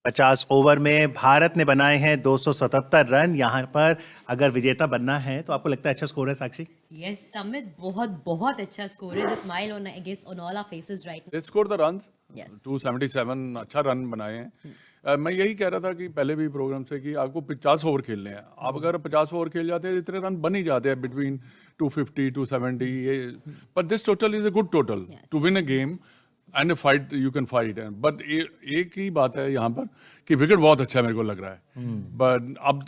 50 over में भारत ने बनाए हैं 277 रन। यहाँ पर अगर विजेता बनना है तो आपको लगता है अच्छा स्कोर है साक्षी? Yes, Samit, बहुत बहुत अच्छा स्कोर है. The smile on, I guess, on all our faces right now. They scored the runs. Yes. 277 अच्छा रन बनाए हैं। मैं यही कह रहा था कि पहले भी प्रोग्राम से कि आपको 50 ओवर खेलने हैं। आप अगर 50 ओवर खेल जाते हैं इतने रन बन ही जाते हैं बिटवीन 250 270 ये। पर this total is a good total two win a game and fight you can fight. But एक ही बात है यहाँ पर कि विकेट बहुत अच्छा मेरे को लग रहा है। बट अब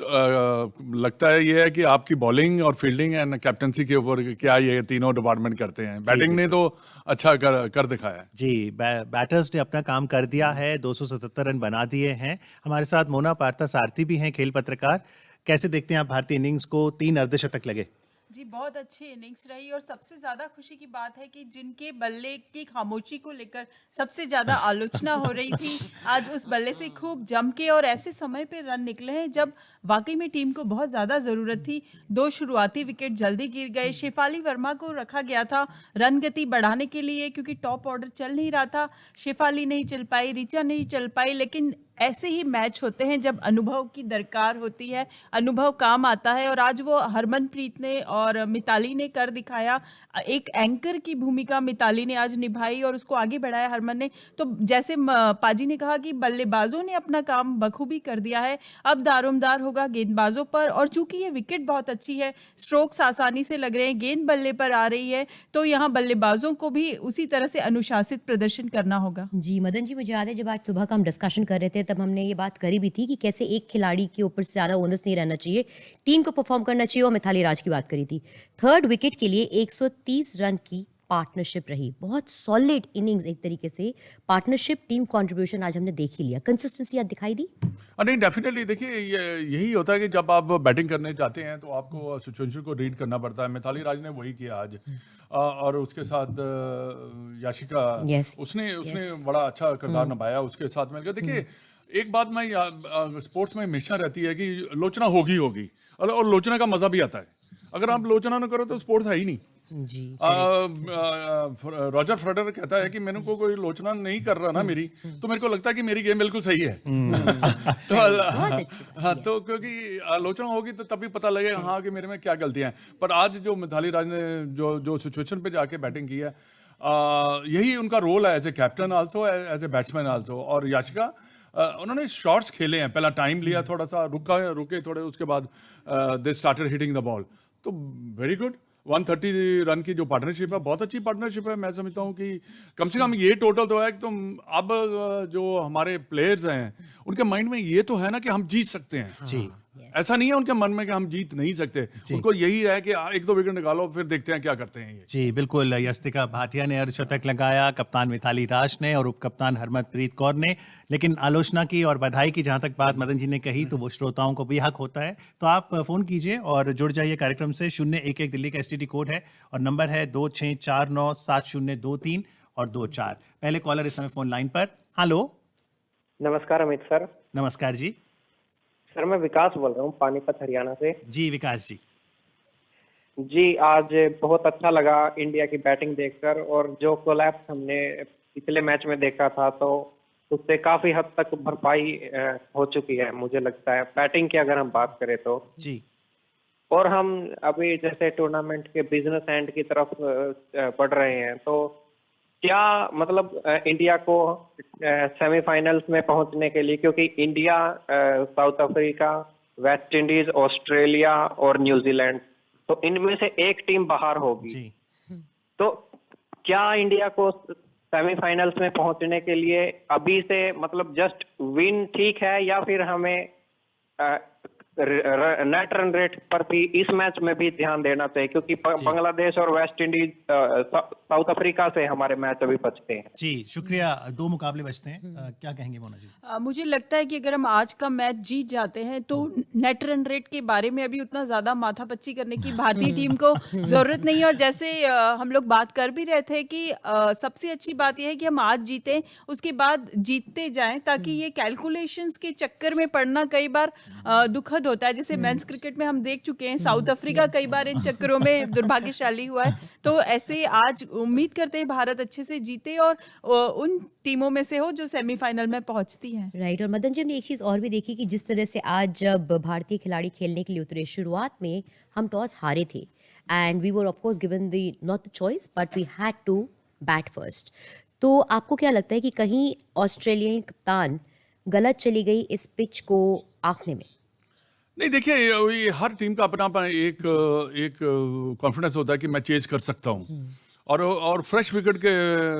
लगता है ये है कि आपकी बॉलिंग और फील्डिंग एंड कैप्टनसी के ऊपर क्या ये तीनों डिपार्टमेंट करते हैं। बैटिंग ने तो अच्छा कर दिखाया है जी। बैटर्स ने अपना काम कर दिया है, 277 रन बना दिए हैं। हमारे साथ मोना पार्थसारथी भी हैं, खेल पत्रकार। कैसे देखते हैं आप भारतीय इनिंग्स को? 3 अर्धशतक लगे। जी, बहुत अच्छी इनिंग्स रही और सबसे ज़्यादा खुशी की बात है कि जिनके बल्ले की खामोशी को लेकर सबसे ज़्यादा आलोचना हो रही थी, आज उस बल्ले से खूब जम के और ऐसे समय पे रन निकले हैं जब वाकई में टीम को बहुत ज़्यादा ज़रूरत थी। 2 शुरुआती विकेट जल्दी गिर गए। शेफाली वर्मा को रखा गया था रन गति बढ़ाने के लिए क्योंकि टॉप ऑर्डर चल नहीं रहा था। शेफाली नहीं चल पाई, ऋचा नहीं चल पाई, लेकिन ऐसे ही मैच होते हैं जब अनुभव की दरकार होती है, अनुभव काम आता है और आज वो हरमनप्रीत ने और मिताली ने कर दिखाया। एक एंकर की भूमिका मिताली ने आज निभाई और उसको आगे बढ़ाया हरमन ने। तो जैसे पाजी ने कहा कि बल्लेबाजों ने अपना काम बखूबी कर दिया है। अब दारोमदार होगा गेंदबाजों पर और चूंकि ये विकेट बहुत अच्छी है, स्ट्रोक्स आसानी से लग रहे हैं, गेंद बल्ले पर आ रही है, तो यहाँ बल्लेबाजों को भी उसी तरह से अनुशासित प्रदर्शन करना होगा। जी मदन जी, मुझे याद है जब आज सुबह का हम डिस्कशन कर रहे थे तब हमने ये बात करी भी थी कि कैसे एक खिलाड़ी के ऊपर से ज़्यादा ओनस नहीं रहना चाहिए, टीम को परफॉर्म करना चाहिए, और मिताली राज की बात करी थी। 3rd विकेट के लिए 130 रन की पार्टनरशिप रही। बहुत सॉलिड इनिंग्स, एक तरीके से पार्टनरशिप टीम कंट्रीब्यूशन आज हमने देख ही लिया। कंसिस्टेंसी आज दिखाई दी। नहीं, डेफिनेटली देखिए यही होता है कि जब आप बैटिंग करने जाते हैं तो आपको सिचुएशन को रीड करना पड़ता है। मिताली राज ने वही किया आज। और उसके साथ याशिका उसने बड़ा अच्छा किरदार निभाया उसके साथ मिलकर। देखिए एक बात मैं स्पोर्ट्स में हमेशा रहती है कि लोचना होगी और लोचना का मजा भी आता है। अगर आप लोचना ना करो तो स्पोर्ट्स है ही नहीं जी। रॉजर फेडरर कहता है कि मेरे को कोई लोचना नहीं कर रहा ना मेरी, तो मेरे को लगता है कि मेरी गेम बिल्कुल सही है। तो क्योंकि आलोचना होगी तो तभी पता लगेगा हाँ कि मेरे में क्या गलतियां हैं। पर आज जो मिताली राज ने जो सिचुएशन पे जाके बैटिंग की है, यही उनका रोल है as a captain also, as a batsman also. और याशिका उन्होंने शॉट्स खेले हैं, पहला टाइम लिया, थोड़ा सा रुके थोड़े, उसके बाद they started hitting the ball. तो वेरी गुड। 130 रन की जो पार्टनरशिप है, बहुत अच्छी पार्टनरशिप है। मैं समझता हूँ कि कम से कम ये टोटल तो है कि तुम अब जो हमारे प्लेयर्स हैं उनके माइंड में ये तो है ना कि हम जीत सकते हैं। जी, ऐसा नहीं है उनके मन में कि हम जीत नहीं सकते। उनको यही है कि 1-2 विकेट निकालो, फिर देखते हैं क्या करते हैं ये। जी बिल्कुल। यस्तिका भाटिया ने अर्धशतक लगाया, कप्तान मिताली राज ने और उप कप्तान हरमनप्रीत कौर ने। लेकिन आलोचना की और बधाई की जहां तक बात मदन जी ने कही तो वो श्रोताओं को भी हक होता है। तो आप फोन कीजिए और जुड़ जाइए कार्यक्रम से। 011 दिल्ली का STD कोड है और नंबर है 26497023 और 24। पहले कॉलर इस समय फोन लाइन पर। हेलो, नमस्कार अमित सर। नमस्कार जी। सर मैं विकास बोल रहा हूँ पानीपत हरियाणा से। जी विकास जी। जी, आज बहुत अच्छा लगा इंडिया की बैटिंग देखकर, और जो कोलैप्स हमने पिछले मैच में देखा था तो उससे काफी हद तक भरपाई हो चुकी है मुझे लगता है, बैटिंग की अगर हम बात करें तो। जी। और हम अभी जैसे टूर्नामेंट के बिजनेस एंड की तरफ बढ़ रहे हैं, तो क्या मतलब इंडिया को सेमीफाइनल्स में पहुंचने के लिए, क्योंकि India, south Africa, West Indies, Australia और न्यूजीलैंड, तो इनमें से एक टीम बाहर होगी। तो क्या इंडिया को सेमीफाइनल्स में पहुंचने के लिए अभी से मतलब जस्ट विन ठीक है, या फिर हमें नेट रन रेट पर भी इस मैच में भी ध्यान देना चाहिए, क्योंकि बांग्लादेश और वेस्ट इंडीज, साउथ अफ्रीका से हमारे मैच अभी बचते हैं। जी शुक्रिया। 2 मुकाबले बचते हैं, क्या कहेंगे मोना जी? मुझे लगता है कि अगर हम आज का मैच जीत जाते हैं तो नेट रन रेट के बारे में अभी उतना ज्यादा माथापच्ची करने की भारतीय टीम को जरूरत नहीं है। और जैसे हम लोग बात कर भी रहे थे कि सबसे अच्छी बात यह है कि हम आज जीतें, उसके बाद जीतते जाएं, ताकि ये कैलकुलेशंस के चक्कर में पड़ना कई बार दुखद होता है, जैसे मेंस क्रिकेट में हम देख चुके हैं, साउथ अफ्रीका कई बार इन चक्करों में दुर्भाग्यशाली हुआ है। तो ऐसे आज उम्मीद करते हैं भारत अच्छे से जीते और उन टीमों में से हो जो सेमीफाइनल में पहुंचती हैं। राइट। और मदन जी, हमने एक चीज़ और भी देखी कि जिस तरह से आज जब भारतीय खिलाड़ी खेलने के लिए उतरे, शुरुआत में हम टॉस हारे थे and we were of course given the not the choice but we had to bat first. तो आपको क्या लगता है कि कहीं ऑस्ट्रेलियाई कप्तान गलत चली गई इस पिच को आंकने में? नहीं, देखिए ये हर टीम का अपना अपना एक कॉन्फिडेंस होता है कि मैं चेज कर सकता हूँ। और फ्रेश विकेट के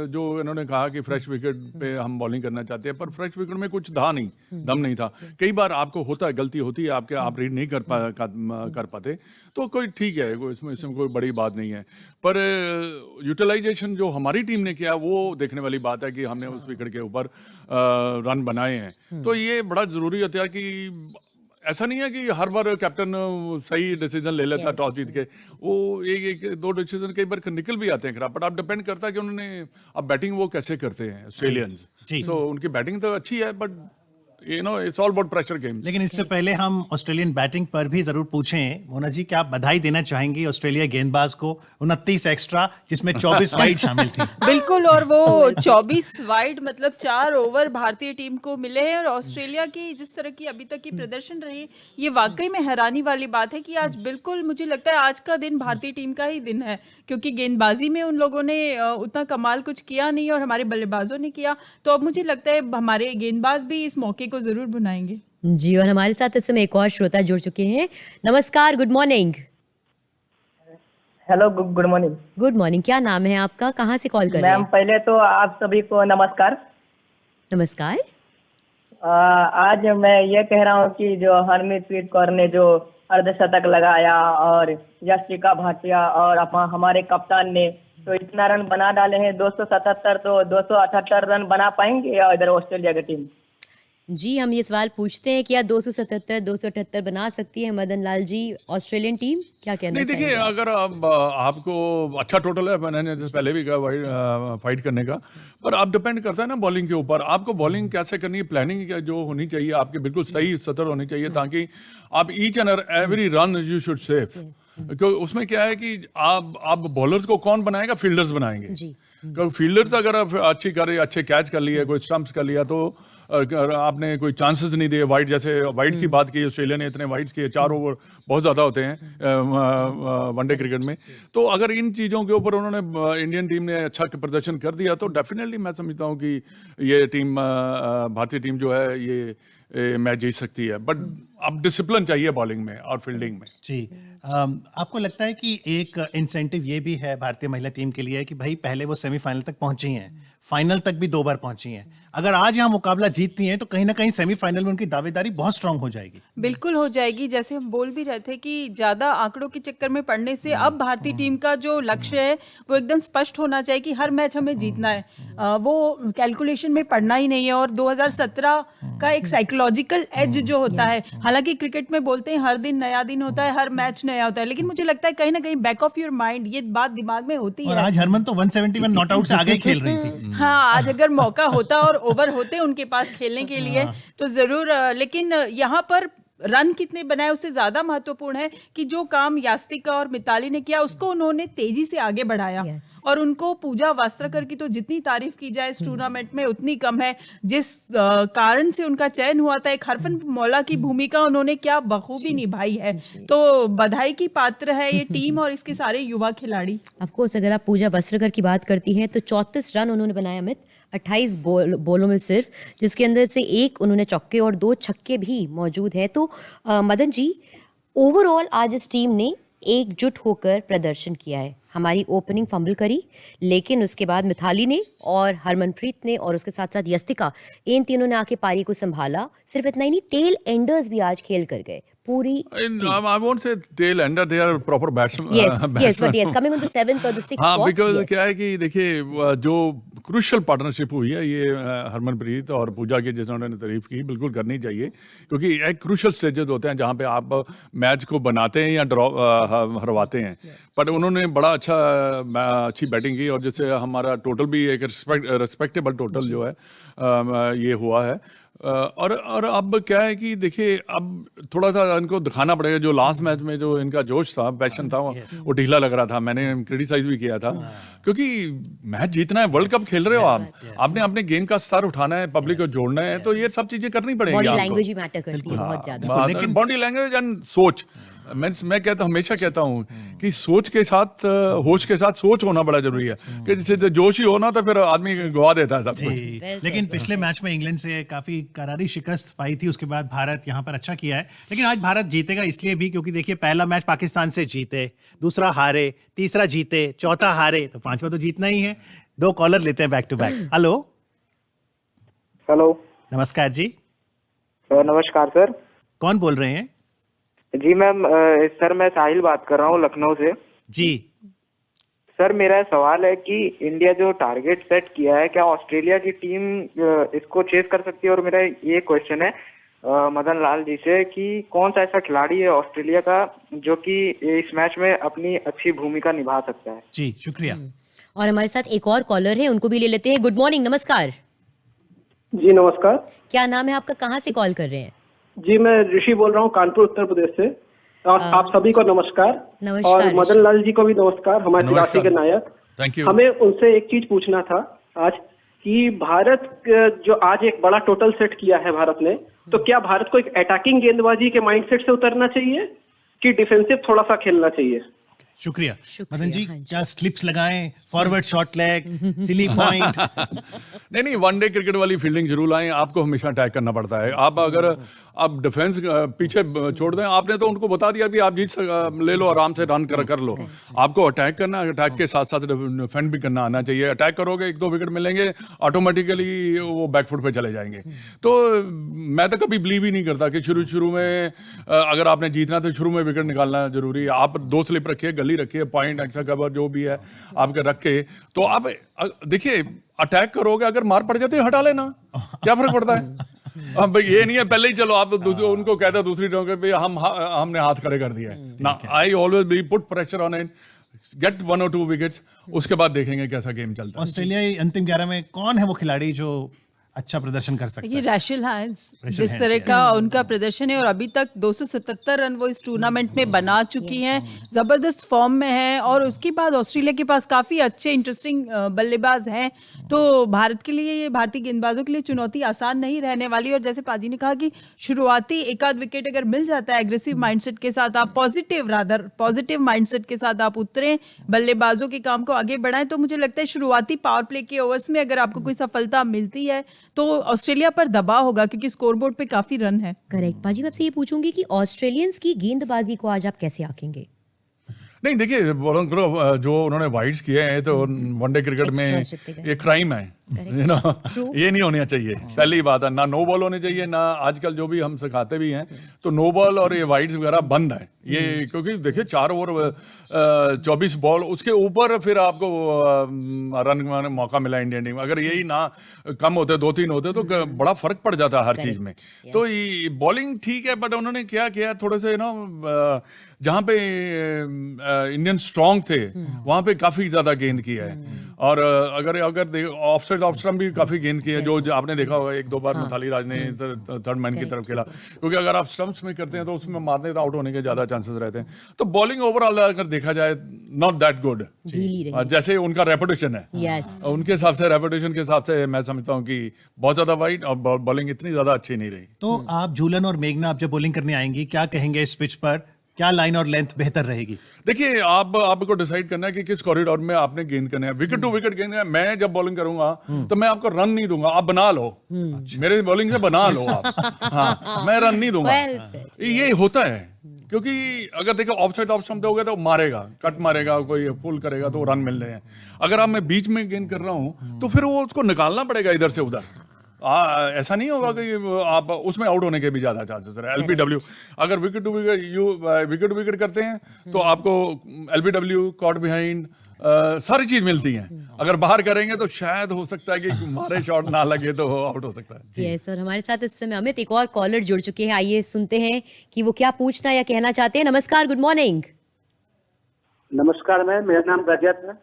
जो इन्होंने कहा कि फ्रेश विकेट पे हम बॉलिंग करना चाहते हैं, पर फ्रेश विकेट में कुछ दम नहीं था। कई बार आपको होता है, गलती होती है, आप रीड नहीं कर पाते, तो कोई ठीक है, इसमें कोई बड़ी बात नहीं है। पर यूटिलाइजेशन जो हमारी टीम ने किया वो देखने वाली बात है कि हमने उस विकेट के ऊपर रन बनाए हैं। तो ये बड़ा ज़रूरी होता है कि ऐसा नहीं है कि हर बार कैप्टन सही डिसीजन ले लेता टॉस जीत के। वो एक दो डिसीजन कई बार निकल भी आते हैं खराब, बट अब डिपेंड करता है कि उन्होंने अब बैटिंग वो कैसे करते हैं ऑस्ट्रेलियंस। सो उनकी बैटिंग तो अच्छी है, but it's all about pressure game. लेकिन इससे पहले हम ऑस्ट्रेलियन बैटिंग पर भी जरूर पूछें, मोना जी, क्या आप बधाई देना चाहेंगी ऑस्ट्रेलिया गेंदबाज को? 29 एक्स्ट्रा, जिसमें 24 वाइड शामिल थी। बिल्कुल, और वो 24 वाइड मतलब 4 ओवर भारतीय टीम को मिले हैं। और ऑस्ट्रेलिया की जिस तरह की अभी तक की प्रदर्शन रही, ये वाकई में हैरानी वाली बात है कि आज बिल्कुल मुझे लगता है आज का दिन भारतीय टीम का ही दिन है, क्योंकि गेंदबाजी में उन लोगों ने उतना कमाल कुछ किया नहीं और हमारे बल्लेबाजों ने किया। तो अब मुझे लगता है हमारे गेंदबाज भी इस मौके को जरूर भुनाएंगे। जी, और हमारे साथ इस समय एक और श्रोता जुड़ चुके हैं। नमस्कार, good morning. Hello, good morning. Good morning, क्या नाम है आपका, कहाँ से कॉल कर रहे मैम, हैं? पहले तो आप सभी को नमस्कार। नमस्कार। आज मैं ये कह रहा हूँ कि जो हरमनप्रीत कौर ने जो अर्धशतक लगाया और यशिका भाटिया और हमारे कप्तान ने तो इतना रन बना डाले हैं, 277, तो 278 रन बना पाएंगे इधर ऑस्ट्रेलिया की टीम? जी, हम ये सवाल पूछते हैं, क्या 277, 278 बना सकती है मदन लाल जी ऑस्ट्रेलियन टीम? क्या कहना नहीं, देखिए, चाहेंगे? अगर अब आपको अच्छा टोटल है, मैंने जैसे पहले भी कहा फाइट करने का, पर आप डिपेंड करता है ना बॉलिंग के ऊपर। आपको बॉलिंग कैसे करनी है, प्लानिंग जो होनी चाहिए आपकी बिल्कुल सही सतर होनी चाहिए, ताकि आप each and every run you should save. क्योंकि उसमें क्या है कि आप बॉलर्स को कौन बनाएगा? फील्डर्स बनाएंगे। जी। क्योंकि फील्डर्स अगर आप अच्छे कैच कर लिए, कोई स्टंप्स कर लिया, तो आपने कोई चांसेस नहीं दिए वाइड। जैसे वाइड की बात की, ऑस्ट्रेलिया ने इतने वाइड्स किए, 4 ओवर बहुत ज़्यादा होते हैं वनडे क्रिकेट में। तो अगर इन चीज़ों के ऊपर उन्होंने इंडियन टीम ने अच्छा प्रदर्शन कर दिया, तो डेफिनेटली मैं समझता हूँ कि ये टीम, भारतीय टीम जो है, ये मैच जीत सकती है। बट अब डिसिप्लिन चाहिए बॉलिंग में और फील्डिंग में। जी, आपको लगता है कि एक इंसेंटिव ये भी है भारतीय महिला टीम के लिए कि भाई पहले वो सेमीफाइनल तक पहुंची हैं, फाइनल तक भी 2 बार पहुंची हैं, अगर आज यहाँ मुकाबला जीतती हैं तो कहीं ना कहीं सेमीफाइनल में उनकी दावेदारी बहुत स्ट्रांग हो जाएगी? बिल्कुल हो जाएगी। जैसे हम बोल भी रहे थे कि ज्यादा आंकड़ों के चक्कर में पड़ने से अब भारतीय टीम का जो लक्ष्य है वो एकदम स्पष्ट होना चाहिए कि हर मैच हमें जीतना है। वो कैलकुलेशन में पड़ना ही नहीं है। और 2017 का एक साइकोलॉजिकल एज जो होता है, हालांकि क्रिकेट में बोलते हैं हर दिन नया दिन होता है, हर मैच नया होता है, लेकिन मुझे लगता है कहीं ना कहीं बैक ऑफ योर माइंड ये बात दिमाग में होती और है। आज हरमन तो 171 नॉट आउट से आगे ही खेल रही थी। हाँ, आज अगर मौका होता और ओवर होते उनके पास खेलने के लिए तो जरूर, लेकिन यहाँ पर रन कितने बनाए उससे ज्यादा महत्वपूर्ण है कि जो काम यास्तिका और मिताली ने किया उसको उन्होंने तेजी से आगे बढ़ाया। Yes. और उनको पूजा वास्त्रकर की तो जितनी तारीफ की जाए इस टूर्नामेंट में उतनी कम है। जिस कारण से उनका चयन हुआ था, एक हरफन मौला की भूमिका उन्होंने क्या बखूबी निभाई है। तो बधाई की पात्र है ये टीम और इसके सारे युवा खिलाड़ी। ऑफ कोर्स, अगर आप पूजा वस्त्रकर की बात करती हैं तो 34 रन उन्होंने बनाए अमित, 28 बॉलों में सिर्फ, जिसके अंदर से 1 उन्होंने चौके और 2 छक्के भी मौजूद हैं। तो मदन जी, ओवरऑल आज इस टीम ने एकजुट होकर प्रदर्शन किया है। हमारी ओपनिंग फंबल करी, लेकिन उसके बाद मिताली ने और हरमनप्रीत ने और उसके साथ साथ यस्तिका, इन तीनों ने आके पारी को संभाला। सिर्फ इतना ही नहीं, टेल एंडर्स भी आज खेल कर गए पूरी। I won't say tail ender, they are proper batsmen. yes, but yes, coming on the 7th or the 6th हाँ, spot, बिकॉज yes. क्या है कि देखिए, जो क्रूशल पार्टनरशिप हुई है ये हरमनप्रीत और पूजा की, जिन्होंने तारीफ की, बिल्कुल करनी चाहिए। क्योंकि एक क्रूशल स्टेजेस होते हैं जहाँ पे आप मैच को बनाते हैं या ड्रॉ हरवाते हैं। बट उन्होंने बड़ा अच्छी बैटिंग की, और जैसे हमारा टोटल भी एक रिस्पेक्टेबल टोटल जो है ये हुआ है। और अब क्या है कि देखिए अब थोड़ा सा इनको दिखाना पड़ेगा, जो लास्ट मैच में जो इनका जोश था, पैशन था, वो ढीला लग रहा था। मैंने क्रिटिसाइज भी किया था, क्योंकि मैच जीतना है, वर्ल्ड कप खेल रहे हो आप, आपने अपने गेम का स्तर उठाना है, पब्लिक को जोड़ना है, तो ये सब चीजें करनी पड़ेंगी बॉडी आपको। लैंग्वेज ही मैटर करती है बहुत ज्यादा। लेकिन बॉडी लैंग्वेज एंड सोच, मैं हमेशा कहता हूँ कि सोच के साथ होश के साथ सोच होना बड़ा जरूरी है, कि जिससे जोश ही हो ना तो फिर आदमी गवा देता है सब कुछ। लेकिन पिछले मैच में इंग्लैंड से काफी करारी शिकस्त पाई थी, उसके बाद भारत यहाँ पर अच्छा किया है। लेकिन आज भारत जीतेगा इसलिए भी क्योंकि देखिए पहला मैच पाकिस्तान से जीते, दूसरा हारे, तीसरा जीते, चौथा हारे, तो पांचवा तो जीतना ही है। 2 कॉलर लेते हैं back to back. Hello hello, नमस्कार जी, नमस्कार सर। कौन बोल रहे हैं? जी मैम, सर मैं साहिल बात कर रहा हूँ लखनऊ से। जी सर मेरा सवाल है कि इंडिया जो टारगेट सेट किया है, क्या ऑस्ट्रेलिया की टीम इसको चेस कर सकती है? और मेरा ये क्वेश्चन है मदन लाल जी से कि कौन सा ऐसा खिलाड़ी है ऑस्ट्रेलिया का जो कि इस मैच में अपनी अच्छी भूमिका निभा सकता है? जी शुक्रिया। और हमारे साथ एक और कॉलर है, उनको भी ले लेते हैं। गुड मॉर्निंग, नमस्कार। जी नमस्कार। क्या नाम है आपका, कहाँ से कॉल कर रहे हैं? जी मैं ऋषि बोल रहा हूँ कानपुर उत्तर प्रदेश से। और आप सभी को नमस्कार। नमस्कार और मदन लाल जी को भी नमस्कार, हमारे तिरासी के नायक। Thank you. हमें उनसे एक चीज पूछना था आज कि भारत जो आज एक बड़ा टोटल सेट किया है भारत ने, तो क्या भारत को एक अटैकिंग गेंदबाजी के माइंडसेट से उतरना चाहिए कि डिफेंसिव थोड़ा सा खेलना चाहिए? शुक्रिया। शुक्रिया, मदन जी हाँ जी। क्या स्लिप्स लगाएं, forward shot leg, silly point? नहीं, वनडे क्रिकेट वाली फील्डिंग जरूर लाएं। आपको हमेशा अटैक करना पड़ता है। आप अगर आप डिफेंस पीछे छोड़ दें, आपने तो उनको बता दिया भी आप ले लो, आराम से रन कर लो। आपको अटैक करना, अटैक के साथ साथ डिफेंड भी करना आना चाहिए। अटैक करोगे, 1-2 विकेट मिलेंगे, ऑटोमेटिकली वो बैकफुट पे चले जाएंगे। तो मैं तो कभी बिलीव ही नहीं करता कि शुरू में अगर आपने जीतना तो शुरू में विकेट निकालना जरूरी है। आप 2 स्लिप रखिए, गली रखिए, पॉइंट, एक्स्ट्रा कवर जो भी है आपके रख के, तो आप देखिए अटैक करोगे, अगर मार पड़ जाती है हटा लेना, क्या फर्क पड़ता है? अब ये नहीं है पहले ही चलो आप उनको कहते हैं दूसरी टीम के हमने हाथ खड़े कर दिया है ना। I always be put pressure on it, get 1 or 2 wickets, उसके बाद देखेंगे कैसा गेम चलता है। ऑस्ट्रेलिया अंतिम 11 में कौन है वो खिलाड़ी जो अच्छा प्रदर्शन कर सकता ये है? रैशल हैंस, रैशल जिस हैंस, तरह yes. का उनका प्रदर्शन है, और अभी तक 277 रन वो इस टूर्नामेंट में बना चुकी हैं, जबरदस्त फॉर्म में है। और उसके बाद ऑस्ट्रेलिया के पास काफी अच्छे इंटरेस्टिंग बल्लेबाज हैं, तो भारत के लिए, ये भारतीय गेंदबाजों के लिए चुनौती आसान नहीं रहने वाली। और जैसे पाजी ने कहा कि शुरुआती 1-आध विकेट अगर मिल जाता है, एग्रेसिव माइंडसेट के साथ आप पॉजिटिव माइंडसेट के साथ आप उतरें, बल्लेबाजों के काम को आगे बढ़ाएं, तो मुझे लगता है शुरुआती पावर प्ले के ओवर्स में अगर आपको कोई सफलता मिलती है तो ऑस्ट्रेलिया पर दबाव होगा, क्योंकि स्कोरबोर्ड पे काफी रन है। करेक्ट। पाजी, मैं आपसे ये पूछूंगी कि ऑस्ट्रेलियंस की गेंदबाजी को आज आप कैसे आंकेंगे? नहीं देखिए, जो उन्होंने वाइड्स किए हैं तो वनडे क्रिकेट Extras जितने में गए। ये क्राइम है, यू नो, ये नहीं होना चाहिए। पहली बात है, ना नो बॉल होनी चाहिए, ना आजकल जो भी हम सिखाते भी हैं तो नो बॉल और ये वाइड्स वगैरह बंद है ये, क्योंकि देखिए 4 ओवर 24 बॉल, उसके ऊपर फिर आपको रन का मौका मिला इंडियन टीम। अगर यही ना कम होते, 2-3 होते, तो बड़ा फर्क पड़ जाता है हर चीज में। तो ये बॉलिंग ठीक है, बट उन्होंने क्या किया, थोड़े से ना जहाँ पे इंडियन स्ट्रांग थे वहां पे काफी ज्यादा गेंद किया है। और अगर ऑफ स्टंप भी काफी गेंद की है, जो आपने देखा होगा 1-2 बार मिथाली राज ने थर्ड मैन की तरफ खेला, क्योंकि अगर आप स्टंप्स में करते हैं तो उसमें मारने तो आउट होने के ज्यादा चांसेस रहते हैं। तो बॉलिंग ओवरऑल अगर देखा जाए नॉट दैट गुड, जैसे उनका रेपुटेशन है, उनके हिसाब से रेपुटेशन के हिसाब से मैं समझता हूँ कि बहुत ज्यादा वाइड और बॉलिंग इतनी ज्यादा अच्छी नहीं रही। तो आप झूलन और मेघना, आप जब बॉलिंग करने आएंगी, क्या कहेंगे इस पिच पर? क्या लाइन और लेंथ बेहतर रहेगी? देखिए, आपको डिसाइड करना है कि किस कॉरिडोर में आपने गेंद करना है। विकेट टू विकेट गेंद है। मैं जब बॉलिंग करूंगा तो मैं आपको रन नहीं दूंगा, आप बना लो, मेरे बॉलिंग से बना लो आप। हाँ, मैं रन नहीं दूंगा। ये होता है, क्योंकि अगर देखो ऑफ स्टंप दोगे तो मारेगा, कट मारेगा, कोई पुल करेगा तो रन मिल रहे हैं। अगर आप मैं बीच में गेंद कर रहा हूं तो फिर वो उसको निकालना पड़ेगा इधर से उधर। ऐसा नहीं होगा कि आप उसमें आउट होने के भी ज्यादा चांसेस है। एलबीडब्ल्यू, अगर विकेट टू विकेट करते हैं तो आपको एलबीडब्ल्यू, कॉट बिहाइंड, सारी चीज मिलती हैं। अगर बाहर करेंगे तो शायद हो सकता है कि हमारे शॉट ना लगे तो आउट हो सकता है। यस, और हमारे साथ इस समय अमित, एक और कॉलर जुड़ चुके हैं। आइए सुनते हैं कि वो क्या पूछना या कहना चाहते हैं। नमस्कार, गुड मॉर्निंग। नमस्कार मैम, मेरा नाम रजत है।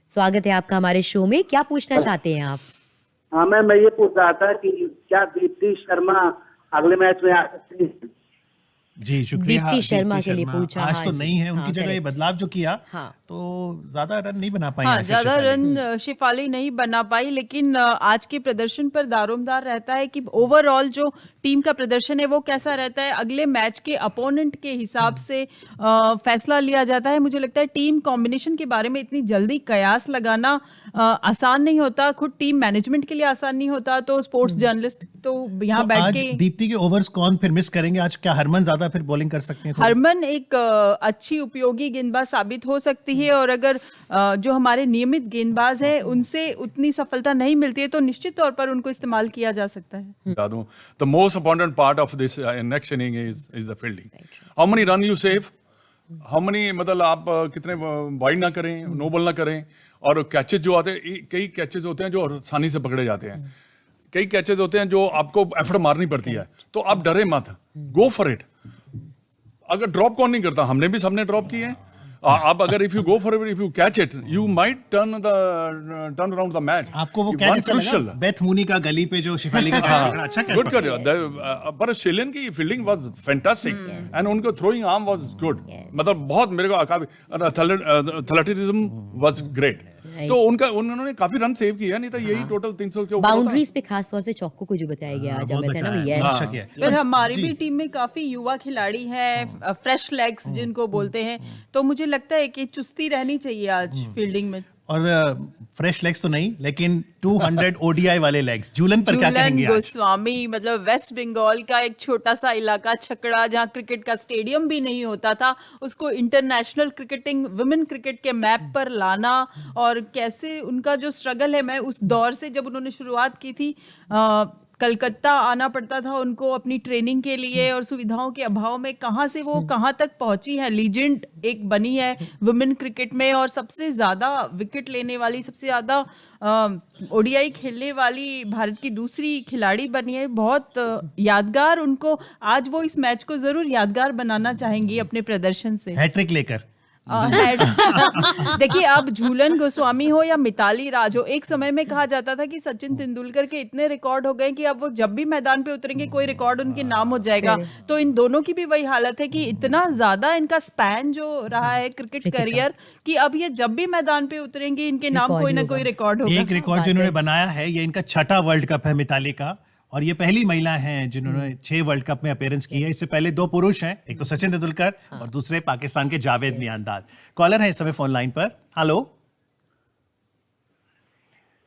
स्वागत है आपका हमारे शो में। क्या पूछना चाहते हैं आप? हाँ मैम, मैं ये पूछ रहा था कि क्या दीप्ति शर्मा अगले मैच में आ सकती है? जी शुक्रिया। दीप्ति शर्मा के लिए पूछा, आज हाँ तो जी, नहीं है उनकी हाँ, जगह ये correct। बदलाव जो किया हाँ। तो ज्यादा रन नहीं बना पाई। हाँ, आसिफ ज्यादा शेफाली। रन शेफाली नहीं बना पाई, लेकिन आज के प्रदर्शन पर दारोमदार रहता है कि ओवरऑल जो टीम का प्रदर्शन है वो कैसा रहता है। अगले मैच के अपोनेंट के हिसाब से फैसला लिया जाता है। मुझे लगता है टीम कॉम्बिनेशन के बारे में इतनी जल्दी कयास लगाना आसान नहीं होता, खुद टीम मैनेजमेंट के लिए आसान नहीं होता। तो स्पोर्ट्स जर्नलिस्ट तो यहाँ तो बैठ आज के दीप्ति के ओवर्स कौन फिर मिस करेंगे? आज क्या हरमन ज्यादा फिर बॉलिंग कर सकते हैं? थोड़ी? हरमन एक अच्छी उपयोगी गेंदबाज साबित हो सकती है, और अगर जो हमारे नियमित गेंदबाज हैं उनसे उतनी सफलता नहीं मिलती है तो निश्चित तौर पर उनको इस्तेमाल किया जा सकता है। बता दूं, the most important part of this next inning is the fielding. How many run you save? How many, मतलब आप कितने वाइड ना करें, नो बॉल ना करें, और कैचेज जो आते हैं, कई कैचेज होते हैं जो आसानी से पकड़े जाते हैं, कई कैचेज होते हैं जो आपको एफर्ट मारनी पड़ती है, तो आप डरे मत, गो फॉर इट। अगर ड्रॉप कौन नहीं करता, हमने भी सबने ड्रॉप किए हैं। आप अगर if you go for it, if you catch it, you might turn around the match. आपको वो कैच क्रूशियल बेथ मूनी का गली पे जो शेफाली का कैच पकड़ा, अच्छा कैच गुड पकड़ा। कर, पर ऑस्ट्रेलियन की फील्डिंग वाज फैंटास्टिक एंड उनका थ्रोइंग आर्म वाज गुड, मतलब बहुत मेरे को काफी एथलेटिज्म वाज ग्रेट। तो उन्होंने काफी रन सेव किया, नहीं तो यही टोटल 300 के ऊपर होता। बाउंड्रीज पे खास तौर से चौको को जो बचाया गया आज बहुत अमित, है ना बचाया, भैया? बहुत अच्छा किया। पर हमारी भी टीम में काफी युवा खिलाड़ी हैं, फ्रेश लेग्स जिनको बोलते हैं, तो मुझे लगता है कि चुस्ती रहनी चाहिए आज फील्डिंग में। और फ्रेश लेग्स तो नहीं, लेकिन 200 ओडीआई वाले लेग्स। झूलन पर क्या कहेंगे आज? गोस्वामी, मतलब वेस्ट बंगाल का एक छोटा सा इलाका छकड़ा, जहाँ क्रिकेट का स्टेडियम भी नहीं होता था, उसको इंटरनेशनल क्रिकेटिंग, वुमेन क्रिकेट के मैप पर लाना, और कैसे उनका जो स्ट्रगल है, मैं उस दौर से जब उन्होंने शुरुआत की थी, कलकत्ता आना पड़ता था उनको अपनी ट्रेनिंग के लिए, और सुविधाओं के अभाव में कहाँ से वो कहाँ तक पहुंची है, लीजेंड एक बनी है वुमेन क्रिकेट में, और सबसे ज्यादा विकेट लेने वाली, सबसे ज्यादा ओडीआई खेलने वाली भारत की दूसरी खिलाड़ी बनी है। बहुत यादगार, उनको आज वो इस मैच को जरूर यादगार बनाना चाहेंगी अपने प्रदर्शन से, हैट्रिक लेकर। देखिए, अब झूलन गोस्वामी हो या मिताली राज हो, एक समय में कहा जाता था कि सचिन तेंदुलकर के इतने रिकॉर्ड हो गए कि अब वो जब भी मैदान पे उतरेंगे कोई रिकॉर्ड उनके नाम हो जाएगा। तो इन दोनों की भी वही हालत है कि इतना ज्यादा इनका स्पैन जो रहा है क्रिकेट करियर, कि अब ये जब भी मैदान पे उतरेंगे इनके नाम कोई ना कोई रिकॉर्ड होगा। एक रिकॉर्ड जिन्होंने बनाया है, ये इनका 6वां वर्ल्ड कप है मिताली का, और ये पहली महिला हैं जिन्होंने 6 वर्ल्ड कप में अपीयरेंस की है। इससे पहले 2 पुरुष हैं, एक तो सचिन तेंदुलकर और दूसरे पाकिस्तान के जावेद मियांदाद। कॉलर है इस समय फोन लाइन पर। हेलो,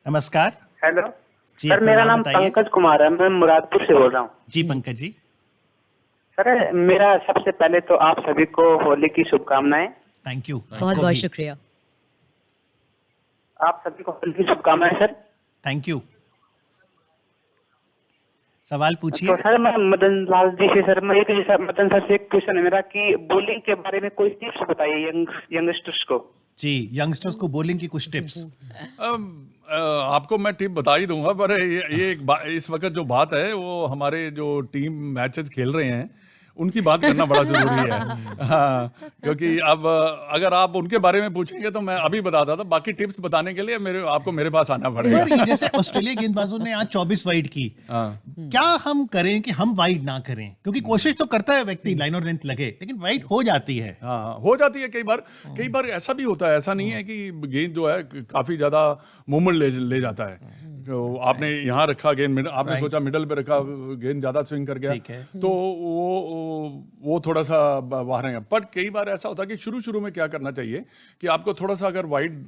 नमस्कार। हेलो जी, सर, अपना मेरा नाम नाम बताइए। पंकज कुमार है, मैं मुरादपुर से बोल रहा हूँ। जी पंकज जी। सर, मेरा सबसे पहले तो आप सभी को होली की शुभकामनाएं। Thank you. बहुत बहुत शुक्रिया। आप सभी को होली की शुभकामनाएं सर। Thank you. सवाल पूछिए। तो सर, मैं मदन लाल जी से, सर मैं मदन सर से एक क्वेश्चन है मेरा कि बॉलिंग के बारे में कोई टिप्स बताइए यंगस्टर्स को। जी, यंगस्टर्स को बॉलिंग की कुछ टिप्स। आपको मैं टिप बता ही दूंगा, पर ये इस वक्त जो बात है वो हमारे जो टीम मैचेस खेल रहे हैं उनकी बात करना बड़ा जरूरी है। हाँ, क्योंकि अब अगर आप उनके बारे में पूछेंगे तो मैं अभी बताता था, बाकी टिप्स बताने के लिए आपको मेरे पास आना पड़ेगा। यार, ये जैसे ऑस्ट्रेलिया गेंदबाजों ने आज 24 वाइड की, क्या हम करें कि हम वाइड ना करें? क्योंकि कोशिश तो करता है व्यक्ति लाइन और लेंथ लगे, लेकिन वाइड हो जाती है। हाँ, हो जाती है कई बार ऐसा भी होता है, ऐसा नहीं है कि गेंद जो है काफी ज्यादा मूवमेंट ले जाता है। तो आपने यहाँ रखा गेंद, आपने सोचा मिडल पे रखा, गेंद ज्यादा स्विंग कर गया, तो वो थोड़ा सा बाहर है। पर कई बार ऐसा होता है कि शुरू में क्या करना चाहिए कि आपको थोड़ा सा अगर वाइड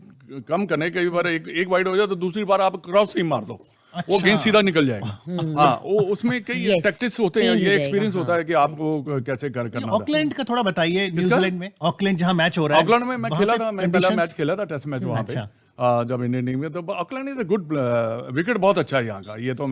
कम करने, कई बार एक वाइड हो जाए तो दूसरी बार आप क्रॉस सीम मार दो, वो गेंद सीधा निकल जाएगा। हाँ, वो उसमें कई टैक्टिक्स होते हैं, ये एक्सपीरियंस होता है कि आपको कैसे करना। ऑकलैंड का थोड़ा बताइए। न्यूजीलैंड में ऑकलैंड जहाँ मैच हो रहा है, ऑकलैंड में मैं खेला था, मैं पहला मैच खेला था, टेस्ट मैच वहाँ पे जब इंडियन टीम में। तो Auckland is a good, wicket बहुत अच्छा है यहाँ का। ये तो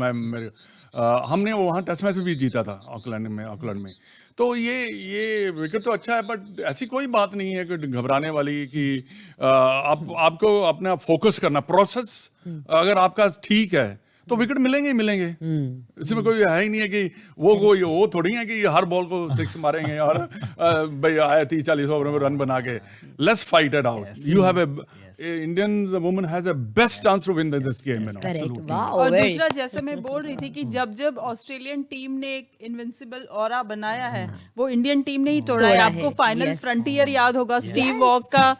हमने वहाँ टेस्ट मैच भी जीता था ऑकलैंड में। तो ये विकेट तो अच्छा है, बट ऐसी कोई बात नहीं है कि घबराने वाली कि आपको अपना फोकस करना, प्रोसेस अगर आपका ठीक है तो विकेट मिलेंगे ही मिलेंगे। इसमें कोई है ही नहीं है कि वो थोड़ी है कि हर बॉल को 6 मारेंगे और भाई आए 30-40 ओवर में रन बना के। Let's fight it out. You have Indian woman has a best chance to win this game. You know. Correct वाह और दूसरा जैसे मैं बोल रही थी कि जब जब ऑस्ट्रेलियन टीम ने एक इनविंसिबल ऑरा बनाया है वो इंडियन टीम ने ही तोड़ा है। तोड़ा आपको है, फाइनल yes. फ्रंटियर याद होगा स्टीव वॉक का।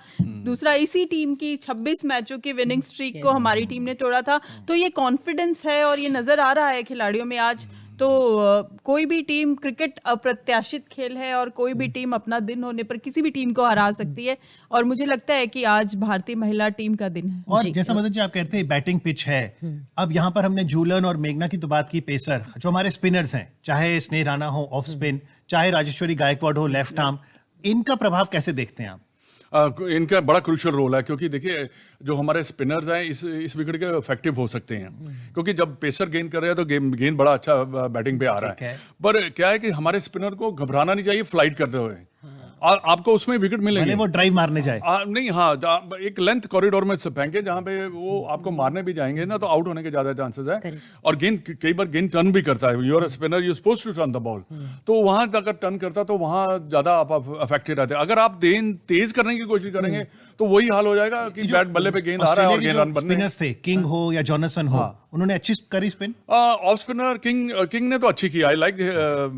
दूसरा इसी टीम की 26 मैचों की विनिंग स्ट्रीक को हमारी टीम ने तोड़ा था। तो ये कॉन्फिडेंस है और ये नजर आ रहा है खिलाड़ियों में आज। तो कोई भी टीम, क्रिकेट अप्रत्याशित खेल है और कोई भी टीम अपना दिन होने पर किसी भी टीम को हरा सकती है और मुझे लगता है कि आज भारतीय महिला टीम का दिन है। और जैसा मदन जी आप कहते हैं बैटिंग पिच है, अब यहाँ पर हमने जूलन और मेघना की तो बात की, पेसर जो हमारे स्पिनर्स हैं, चाहे स्नेह राणा हो ऑफ स्पिन, चाहे राजेश्वरी गायकवाड़ हो लेफ्ट आर्म, इनका प्रभाव कैसे देखते हैं आप? इनका बड़ा क्रूशियल रोल है क्योंकि देखिए जो हमारे स्पिनर्स हैं इस विकेट के इफेक्टिव हो सकते हैं क्योंकि जब पेसर गेंद कर रहे हैं तो गेंद बड़ा अच्छा बैटिंग पे आ रहा है। पर क्या है कि हमारे स्पिनर को घबराना नहीं चाहिए फ्लाइट करते हुए। आपको उसमें विकेट मिलेंगे, वो ड्राइव मारने जाए नहीं, हाँ, एक लेंथ कॉरिडोर में फेंके जहां पे वो आपको मारने भी जाएंगे ना तो आउट होने के ज्यादा चांसेस है। और गेंद कई बार गेंद टर्न भी करता है, your spinner you supposed to turn the ball, तो वहां अगर टर्न करता तो वहां ज्यादा आप अफेक्टेड रहते हैं। अगर आप गेंद तेज करने की कोशिश करेंगे तो वही हाल हो जाएगा कि बैट बल्ले पे गेंद आ रहा है और गेंद रन बनने। स्पिनर्स थे किंग हो या जॉनसन हो, उन्होंने अच्छी करी स्पिन। ऑफ स्पिनर किंग ने तो अच्छी की, I like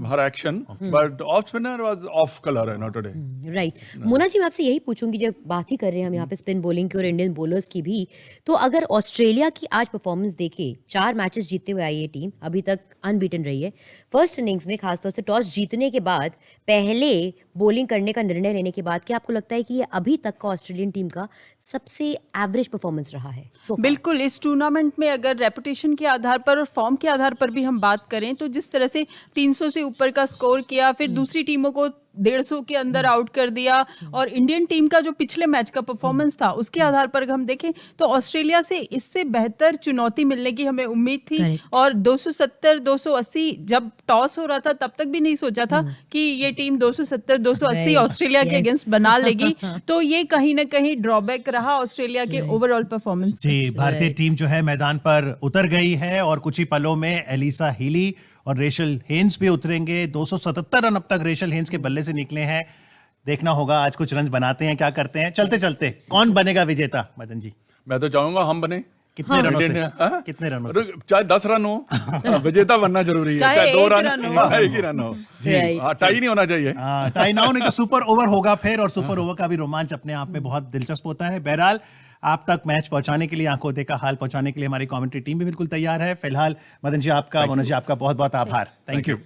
her action, but off spinner was of colour है not today. Right Mona ji, मैं आपसे यही पूछूंगी, जब बात ही कर रहे हैं हम यहाँ पे स्पिन बॉलिंग की और इंडियन बॉलर्स की भी, तो अगर ऑस्ट्रेलिया की आज परफॉर्मेंस देखें, 4 मैचेस जीतते हुए आई ये टीम, अभी तक अनबीटन रही है। फर्स्ट इनिंग्स में खासतौर से टॉस जीतने के बाद पहले बॉलिंग करने का निर्णय लेने के बाद क्या आपको लगता है कि ये अभी तक का ऑस्ट्रेलियन टीम का सबसे एवरेज परफॉर्मेंस रहा है? बिल्कुल, इस टूर्नामेंट में अगर रेपुटेशन के आधार पर और फॉर्म के आधार पर भी हम बात करें तो जिस तरह से 300 से ऊपर का स्कोर किया, फिर दूसरी टीमों को 150 के अंदर आउट कर दिया, और इंडियन टीम का जो पिछले मैच का परफॉर्मेंस था उसके आधार पर हम देखें तो ऑस्ट्रेलिया से इससे बेहतर चुनौती मिलने की हमें उम्मीद थी। और 270 280 जब टॉस हो रहा था तब तक भी नहीं सोचा था कि ये टीम 270 280 ऑस्ट्रेलिया के अगेंस्ट बना लेगी। तो ये कहीं ना कहीं ड्रॉबैक रहा ऑस्ट्रेलिया के ओवरऑल परफॉर्मेंस। जी, भारतीय टीम जो है मैदान पर उतर गई है और कुछ ही पलों में एलिसा हीली और रेशल हेन्स भी उतरेंगे। 277 रन अब तक रेशल हेन्स के बल्ले से निकले हैं। देखना होगा आज कुछ रन बनाते हैं, क्या करते हैं। चलते चलते कौन बनेगा विजेता मदन जी? मैं तो चाहूंगा हम बने। कितने रनों से? कितने रनों से? चाहे 10 रन हो, विजेता बनना जरूरी है। चाहे 2 रन हो, 1 ही रन हो, टाई नहीं होना चाहिए। टाई ना हो, नहीं तो सुपर ओवर होगा फिर, और सुपर ओवर का भी रोमांच अपने आप में बहुत दिलचस्प होता है। बहरहाल आप तक मैच पहुंचाने के लिए, आंखों देखा हाल पहुंचाने के लिए हमारी कमेंट्री टीम भी बिल्कुल तैयार है। फिलहाल मदन जी आपका, मोना जी आपका बहुत बहुत आभार। Thank you.